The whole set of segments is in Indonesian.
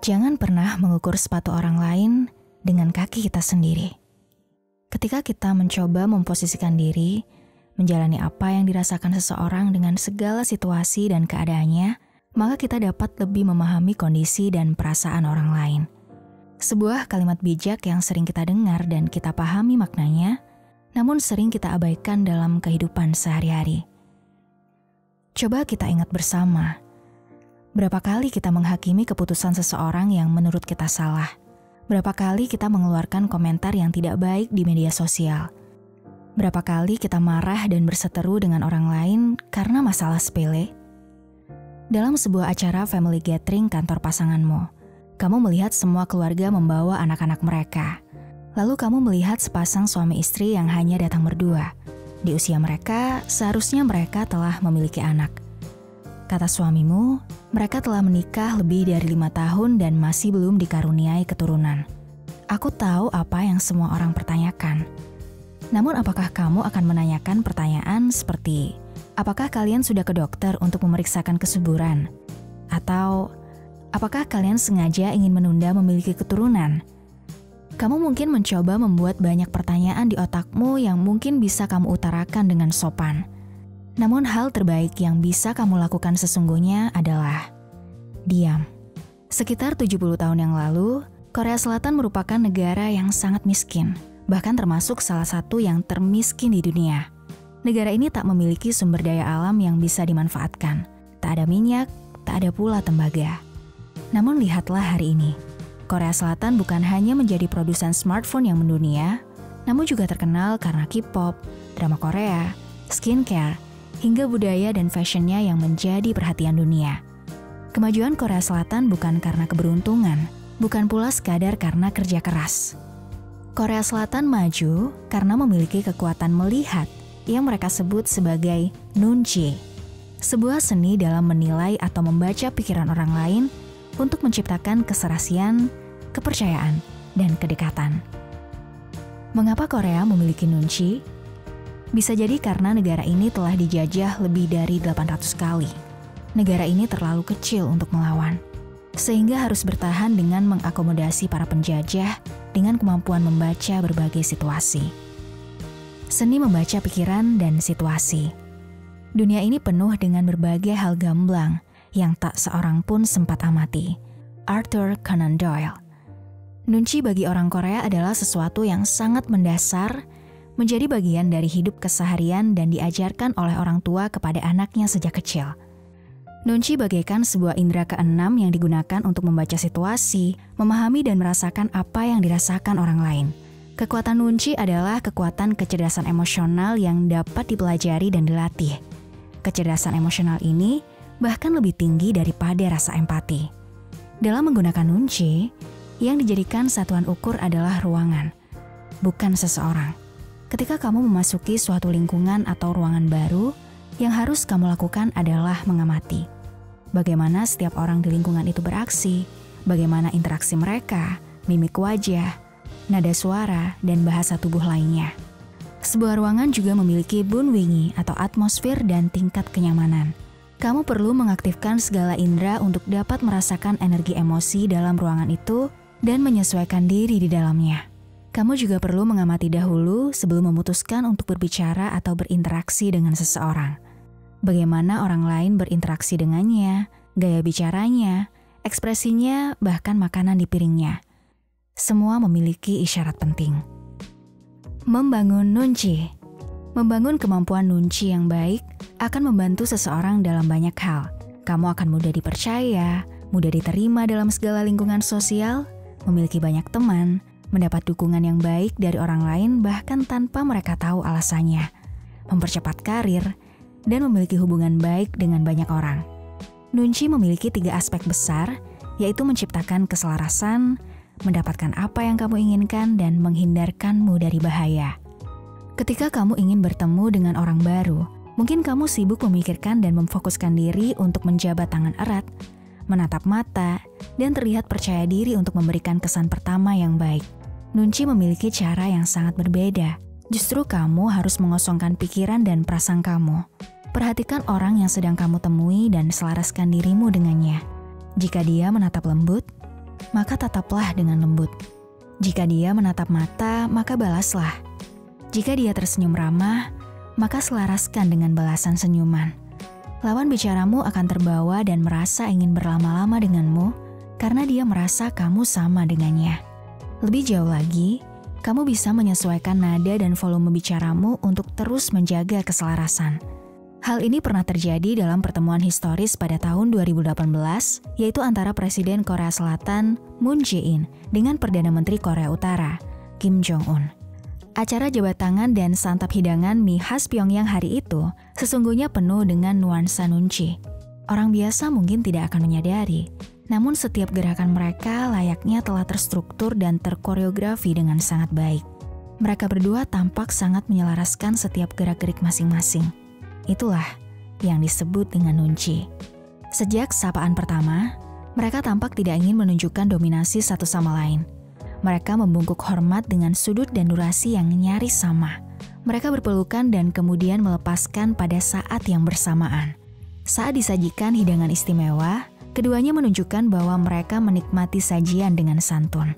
Jangan pernah mengukur sepatu orang lain dengan kaki kita sendiri. Ketika kita mencoba memposisikan diri, menjalani apa yang dirasakan seseorang dengan segala situasi dan keadaannya, maka kita dapat lebih memahami kondisi dan perasaan orang lain. Sebuah kalimat bijak yang sering kita dengar dan kita pahami maknanya, namun sering kita abaikan dalam kehidupan sehari-hari. Coba kita ingat bersama, berapa kali kita menghakimi keputusan seseorang yang menurut kita salah? Berapa kali kita mengeluarkan komentar yang tidak baik di media sosial? Berapa kali kita marah dan berseteru dengan orang lain karena masalah sepele? Dalam sebuah acara family gathering kantor pasanganmu, kamu melihat semua keluarga membawa anak-anak mereka. Lalu kamu melihat sepasang suami istri yang hanya datang berdua. Di usia mereka, seharusnya mereka telah memiliki anak. Kata suamimu, mereka telah menikah lebih dari 5 tahun dan masih belum dikaruniai keturunan. Aku tahu apa yang semua orang pertanyakan. Namun apakah kamu akan menanyakan pertanyaan seperti, apakah kalian sudah ke dokter untuk memeriksakan kesuburan? Atau, apakah kalian sengaja ingin menunda memiliki keturunan? Kamu mungkin mencoba membuat banyak pertanyaan di otakmu yang mungkin bisa kamu utarakan dengan sopan. Namun hal terbaik yang bisa kamu lakukan sesungguhnya adalah diam. Sekitar 70 tahun yang lalu, Korea Selatan merupakan negara yang sangat miskin, bahkan termasuk salah satu yang termiskin di dunia. Negara ini tak memiliki sumber daya alam yang bisa dimanfaatkan. Tak ada minyak, tak ada pula tembaga. Namun lihatlah hari ini. Korea Selatan bukan hanya menjadi produsen smartphone yang mendunia, namun juga terkenal karena K-pop, drama Korea, skincare, hingga budaya dan fashionnya yang menjadi perhatian dunia. Kemajuan Korea Selatan bukan karena keberuntungan, bukan pula sekadar karena kerja keras. Korea Selatan maju karena memiliki kekuatan melihat yang mereka sebut sebagai nunchi, sebuah seni dalam menilai atau membaca pikiran orang lain untuk menciptakan keserasian, kepercayaan, dan kedekatan. Mengapa Korea memiliki nunchi? Bisa jadi karena negara ini telah dijajah lebih dari 800 kali. Negara ini terlalu kecil untuk melawan, sehingga harus bertahan dengan mengakomodasi para penjajah dengan kemampuan membaca berbagai situasi. Seni membaca pikiran dan situasi. Dunia ini penuh dengan berbagai hal gamblang yang tak seorang pun sempat amati. Arthur Conan Doyle. Nunchi bagi orang Korea adalah sesuatu yang sangat mendasar, menjadi bagian dari hidup keseharian dan diajarkan oleh orang tua kepada anaknya sejak kecil. Nunchi bagaikan sebuah indera keenam yang digunakan untuk membaca situasi, memahami dan merasakan apa yang dirasakan orang lain. Kekuatan nunchi adalah kekuatan kecerdasan emosional yang dapat dipelajari dan dilatih. Kecerdasan emosional ini bahkan lebih tinggi daripada rasa empati. Dalam menggunakan nunchi, yang dijadikan satuan ukur adalah ruangan, bukan seseorang. Ketika kamu memasuki suatu lingkungan atau ruangan baru, yang harus kamu lakukan adalah mengamati. Bagaimana setiap orang di lingkungan itu beraksi, bagaimana interaksi mereka, mimik wajah, nada suara, dan bahasa tubuh lainnya. Sebuah ruangan juga memiliki bunwingi atau atmosfer dan tingkat kenyamanan. Kamu perlu mengaktifkan segala indera untuk dapat merasakan energi emosi dalam ruangan itu dan menyesuaikan diri di dalamnya. Kamu juga perlu mengamati dahulu sebelum memutuskan untuk berbicara atau berinteraksi dengan seseorang. Bagaimana orang lain berinteraksi dengannya, gaya bicaranya, ekspresinya, bahkan makanan di piringnya. Semua memiliki isyarat penting. Membangun nunchi. Membangun kemampuan nunchi yang baik akan membantu seseorang dalam banyak hal. Kamu akan mudah dipercaya, mudah diterima dalam segala lingkungan sosial, memiliki banyak teman, mendapat dukungan yang baik dari orang lain bahkan tanpa mereka tahu alasannya, mempercepat karir, dan memiliki hubungan baik dengan banyak orang. Nunchi memiliki 3 aspek besar, yaitu menciptakan keselarasan, mendapatkan apa yang kamu inginkan, dan menghindarkanmu dari bahaya. Ketika kamu ingin bertemu dengan orang baru, mungkin kamu sibuk memikirkan dan memfokuskan diri untuk menjabat tangan erat, menatap mata, dan terlihat percaya diri untuk memberikan kesan pertama yang baik. Nunchi memiliki cara yang sangat berbeda. Justru kamu harus mengosongkan pikiran dan prasangkamu. Perhatikan orang yang sedang kamu temui dan selaraskan dirimu dengannya. Jika dia menatap lembut, maka tataplah dengan lembut. Jika dia menatap mata, maka balaslah. Jika dia tersenyum ramah, maka selaraskan dengan balasan senyuman. Lawan bicaramu akan terbawa dan merasa ingin berlama-lama denganmu karena dia merasa kamu sama dengannya. Lebih jauh lagi, kamu bisa menyesuaikan nada dan volume bicaramu untuk terus menjaga keselarasan. Hal ini pernah terjadi dalam pertemuan historis pada tahun 2018, yaitu antara Presiden Korea Selatan Moon Jae-in dengan Perdana Menteri Korea Utara Kim Jong-un. Acara jabat tangan dan santap hidangan mie khas Pyongyang hari itu sesungguhnya penuh dengan nuansa nunci. Orang biasa mungkin tidak akan menyadari, namun setiap gerakan mereka layaknya telah terstruktur dan terkoreografi dengan sangat baik. Mereka berdua tampak sangat menyelaraskan setiap gerak-gerik masing-masing. Itulah yang disebut dengan nunci. Sejak sapaan pertama, mereka tampak tidak ingin menunjukkan dominasi satu sama lain. Mereka membungkuk hormat dengan sudut dan durasi yang nyaris sama. Mereka berpelukan dan kemudian melepaskan pada saat yang bersamaan. Saat disajikan hidangan istimewa, keduanya menunjukkan bahwa mereka menikmati sajian dengan santun.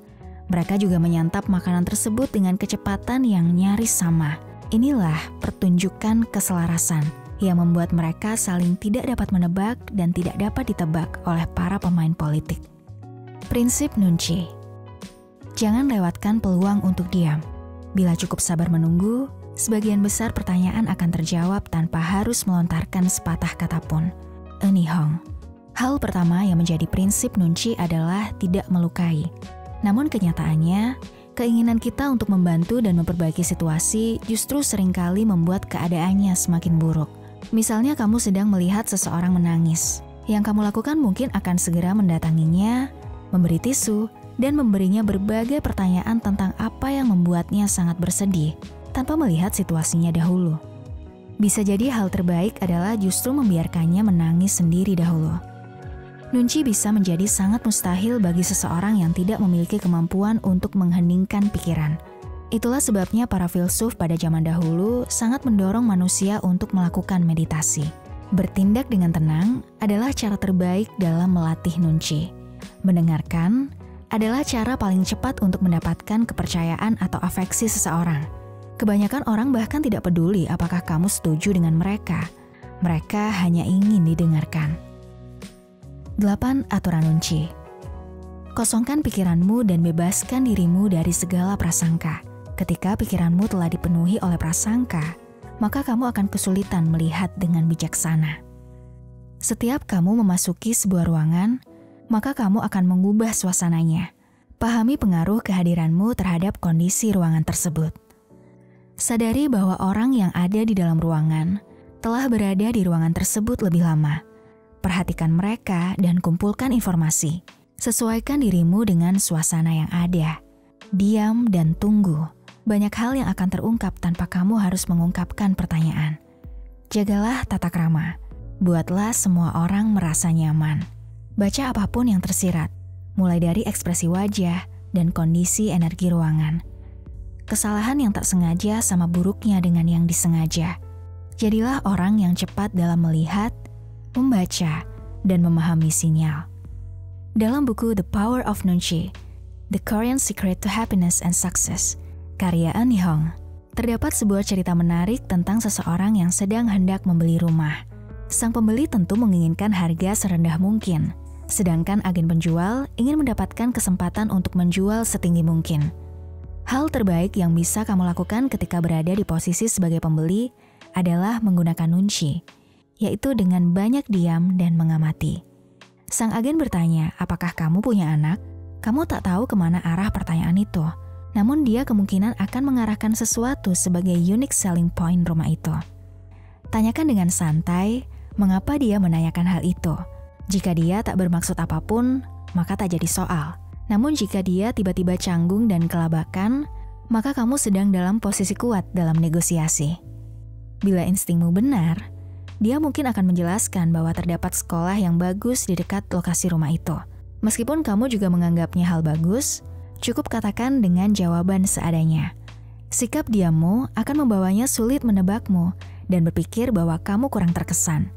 Mereka juga menyantap makanan tersebut dengan kecepatan yang nyaris sama. Inilah pertunjukan keselarasan yang membuat mereka saling tidak dapat menebak dan tidak dapat ditebak oleh para pemain politik. Prinsip nunci. Jangan lewatkan peluang untuk diam. Bila cukup sabar menunggu, sebagian besar pertanyaan akan terjawab tanpa harus melontarkan sepatah kata pun. Eunhee Hong. Hal pertama yang menjadi prinsip nunci adalah tidak melukai. Namun kenyataannya, keinginan kita untuk membantu dan memperbaiki situasi justru seringkali membuat keadaannya semakin buruk. Misalnya kamu sedang melihat seseorang menangis. Yang kamu lakukan mungkin akan segera mendatanginya, memberi tisu, dan memberinya berbagai pertanyaan tentang apa yang membuatnya sangat bersedih, tanpa melihat situasinya dahulu. Bisa jadi hal terbaik adalah justru membiarkannya menangis sendiri dahulu. Nunci bisa menjadi sangat mustahil bagi seseorang yang tidak memiliki kemampuan untuk mengheningkan pikiran. Itulah sebabnya para filsuf pada zaman dahulu sangat mendorong manusia untuk melakukan meditasi. Bertindak dengan tenang adalah cara terbaik dalam melatih nunci. Mendengarkan adalah cara paling cepat untuk mendapatkan kepercayaan atau afeksi seseorang. Kebanyakan orang bahkan tidak peduli apakah kamu setuju dengan mereka. Mereka hanya ingin didengarkan. 8. Aturan nunci. Kosongkan pikiranmu dan bebaskan dirimu dari segala prasangka. Ketika pikiranmu telah dipenuhi oleh prasangka, maka kamu akan kesulitan melihat dengan bijaksana. Setiap kamu memasuki sebuah ruangan, maka kamu akan mengubah suasananya. Pahami pengaruh kehadiranmu terhadap kondisi ruangan tersebut. Sadari bahwa orang yang ada di dalam ruangan telah berada di ruangan tersebut lebih lama. Perhatikan mereka dan kumpulkan informasi. Sesuaikan dirimu dengan suasana yang ada. Diam dan tunggu. Banyak hal yang akan terungkap tanpa kamu harus mengungkapkan pertanyaan. Jagalah tata krama. Buatlah semua orang merasa nyaman. Baca apapun yang tersirat, mulai dari ekspresi wajah dan kondisi energi ruangan. Kesalahan yang tak sengaja sama buruknya dengan yang disengaja. Jadilah orang yang cepat dalam melihat, membaca, dan memahami sinyal. Dalam buku The Power of Nunchi, The Korean Secret to Happiness and Success, karya Eunhee Hong, terdapat sebuah cerita menarik tentang seseorang yang sedang hendak membeli rumah. Sang pembeli tentu menginginkan harga serendah mungkin, sedangkan agen penjual ingin mendapatkan kesempatan untuk menjual setinggi mungkin. Hal terbaik yang bisa kamu lakukan ketika berada di posisi sebagai pembeli adalah menggunakan nunci, yaitu dengan banyak diam dan mengamati. Sang agen bertanya, apakah kamu punya anak? Kamu tak tahu kemana arah pertanyaan itu, namun dia kemungkinan akan mengarahkan sesuatu sebagai unique selling point rumah itu. Tanyakan dengan santai, mengapa dia menanyakan hal itu. Jika dia tak bermaksud apapun, maka tak jadi soal. Namun jika dia tiba-tiba canggung dan kelabakan, maka kamu sedang dalam posisi kuat dalam negosiasi. Bila instingmu benar, dia mungkin akan menjelaskan bahwa terdapat sekolah yang bagus di dekat lokasi rumah itu. Meskipun kamu juga menganggapnya hal bagus, cukup katakan dengan jawaban seadanya. Sikap diammu akan membawanya sulit menebakmu dan berpikir bahwa kamu kurang terkesan.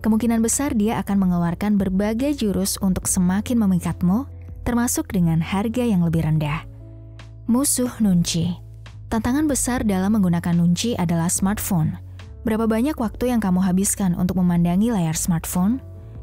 Kemungkinan besar dia akan mengeluarkan berbagai jurus untuk semakin memikatmu, termasuk dengan harga yang lebih rendah. Musuh nunci. Tantangan besar dalam menggunakan nunci adalah smartphone. Berapa banyak waktu yang kamu habiskan untuk memandangi layar smartphone,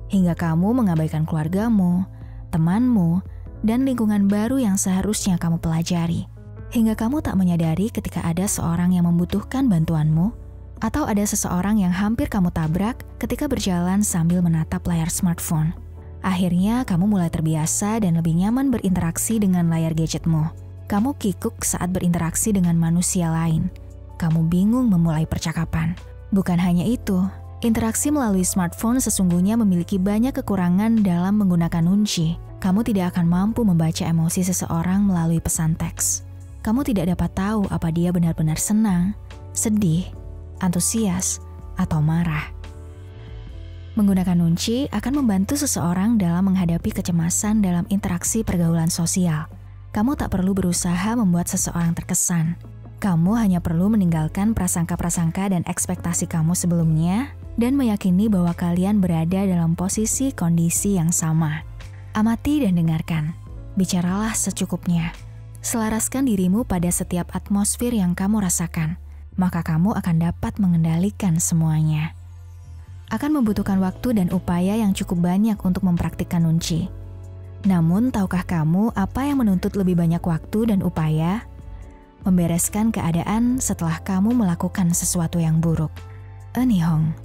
hingga kamu mengabaikan keluargamu, temanmu, dan lingkungan baru yang seharusnya kamu pelajari. Hingga kamu tak menyadari ketika ada seorang yang membutuhkan bantuanmu, atau ada seseorang yang hampir kamu tabrak ketika berjalan sambil menatap layar smartphone. Akhirnya kamu mulai terbiasa dan lebih nyaman berinteraksi dengan layar gadgetmu. Kamu kikuk saat berinteraksi dengan manusia lain. Kamu bingung memulai percakapan. Bukan hanya itu, interaksi melalui smartphone sesungguhnya memiliki banyak kekurangan dalam menggunakan nunci. Kamu tidak akan mampu membaca emosi seseorang melalui pesan teks. Kamu tidak dapat tahu apa dia benar-benar senang, sedih, antusias, atau marah. Menggunakan nunci akan membantu seseorang dalam menghadapi kecemasan dalam interaksi pergaulan sosial. Kamu tak perlu berusaha membuat seseorang terkesan. Kamu hanya perlu meninggalkan prasangka-prasangka dan ekspektasi kamu sebelumnya dan meyakini bahwa kalian berada dalam posisi kondisi yang sama. Amati dan dengarkan. Bicaralah secukupnya. Selaraskan dirimu pada setiap atmosfer yang kamu rasakan, maka kamu akan dapat mengendalikan semuanya. Akan membutuhkan waktu dan upaya yang cukup banyak untuk mempraktikkan nunci. Namun, tahukah kamu apa yang menuntut lebih banyak waktu dan upaya? Membereskan keadaan setelah kamu melakukan sesuatu yang buruk. Nihong.